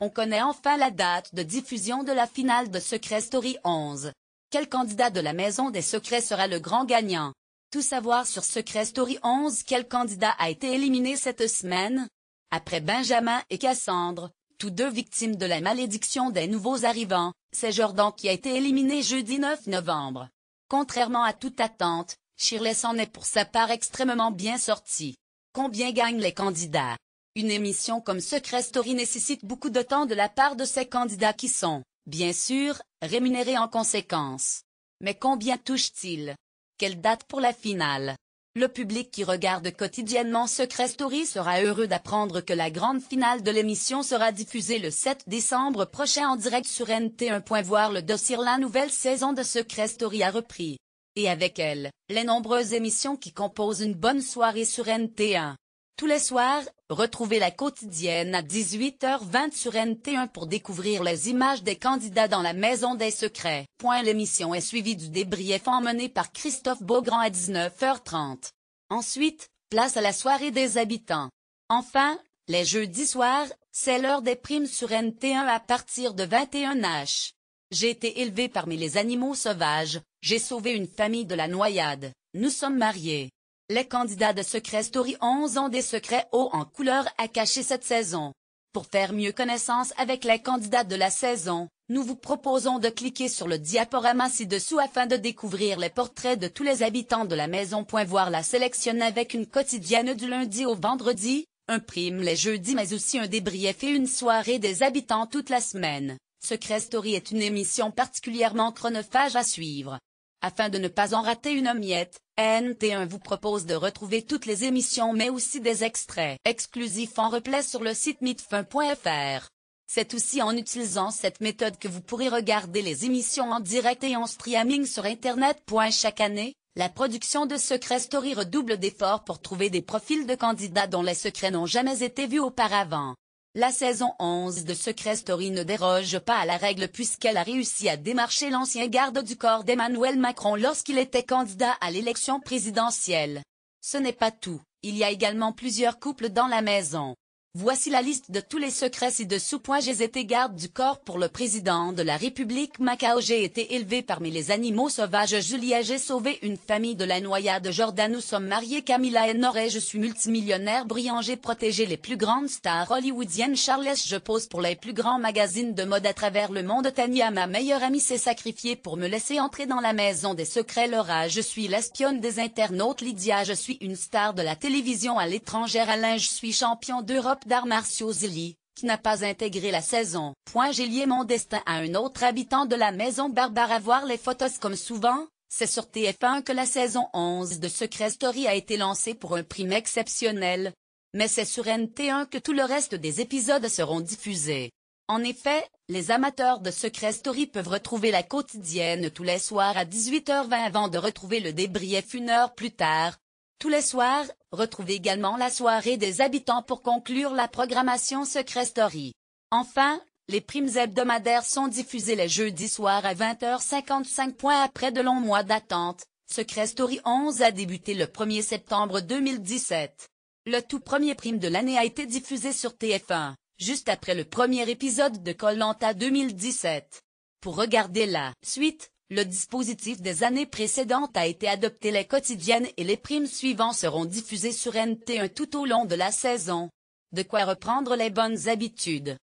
On connaît enfin la date de diffusion de la finale de Secret Story 11. Quel candidat de la Maison des Secrets sera le grand gagnant? Tout savoir sur Secret Story 11. Quel candidat a été éliminé cette semaine? Après Benjamin et Cassandre, tous deux victimes de la malédiction des nouveaux arrivants, c'est Jordan qui a été éliminé jeudi 9 novembre. Contrairement à toute attente, Shirley s'en est pour sa part extrêmement bien sortie. Combien gagnent les candidats? Une émission comme Secret Story nécessite beaucoup de temps de la part de ces candidats qui sont, bien sûr, rémunérés en conséquence. Mais combien touchent-ils? Quelle date pour la finale? Le public qui regarde quotidiennement Secret Story sera heureux d'apprendre que la grande finale de l'émission sera diffusée le 7 décembre prochain en direct sur NT1. Voir le dossier. La nouvelle saison de Secret Story a repris. Et avec elle, les nombreuses émissions qui composent une bonne soirée sur NT1. Tous les soirs, retrouvez la quotidienne à 18h20 sur NT1 pour découvrir les images des candidats dans la Maison des Secrets. L'émission est suivie du débrief emmené par Christophe Beaugrand à 19h30. Ensuite, place à la soirée des habitants. Enfin, les jeudis soirs, c'est l'heure des primes sur NT1 à partir de 21h. J'ai été élevé parmi les animaux sauvages, j'ai sauvé une famille de la noyade, nous sommes mariés. Les candidats de Secret Story 11 ont des secrets hauts en couleur à cacher cette saison. Pour faire mieux connaissance avec les candidats de la saison, nous vous proposons de cliquer sur le diaporama ci-dessous afin de découvrir les portraits de tous les habitants de la maison. Voir la sélection avec une quotidienne du lundi au vendredi, un prime les jeudis mais aussi un débrief et une soirée des habitants toute la semaine. Secret Story est une émission particulièrement chronophage à suivre. Afin de ne pas en rater une miette, NT1 vous propose de retrouver toutes les émissions mais aussi des extraits exclusifs en replay sur le site mitfun.fr. C'est aussi en utilisant cette méthode que vous pourrez regarder les émissions en direct et en streaming sur Internet. Chaque année, la production de Secret Story redouble d'efforts pour trouver des profils de candidats dont les secrets n'ont jamais été vus auparavant. La saison 11 de Secret Story ne déroge pas à la règle puisqu'elle a réussi à démarcher l'ancien garde du corps d'Emmanuel Macron lorsqu'il était candidat à l'élection présidentielle. Ce n'est pas tout, il y a également plusieurs couples dans la maison. Voici la liste de tous les secrets ci-dessous. J'ai été garde du corps pour le président de la République Macao. J'ai été élevé parmi les animaux sauvages. Julia. J'ai sauvé une famille de la noyade. Jordan. Nous sommes mariés. Camilla et Noré. Je suis multimillionnaire brillant. J'ai protégé les plus grandes stars hollywoodiennes. Charles. Je pose pour les plus grands magazines de mode à travers le monde. Tania. Ma meilleure amie s'est sacrifiée pour me laisser entrer dans la maison des secrets. Laura. Je suis l'espionne des internautes. Lydia. Je suis une star de la télévision à l'étranger. Alain. Je suis champion d'Europe d'arts martiaux. Zilly, qui n'a pas intégré la saison. J'ai lié mon destin à un autre habitant de la maison. Barbara. Voir les photos comme souvent, c'est sur TF1 que la saison 11 de Secret Story a été lancée pour un prime exceptionnel. Mais c'est sur NT1 que tout le reste des épisodes seront diffusés. En effet, les amateurs de Secret Story peuvent retrouver la quotidienne tous les soirs à 18h20 avant de retrouver le débrief une heure plus tard. Tous les soirs, retrouvez également la soirée des habitants pour conclure la programmation Secret Story. Enfin, les primes hebdomadaires sont diffusées les jeudis soirs à 20h55. Après de longs mois d'attente, Secret Story 11 a débuté le 1er septembre 2017. Le tout premier prime de l'année a été diffusé sur TF1, juste après le premier épisode de Koh-Lanta 2017. Pour regarder la suite, le dispositif des années précédentes a été adopté. Les quotidiennes et les primes suivants seront diffusés sur NT1 tout au long de la saison. De quoi reprendre les bonnes habitudes.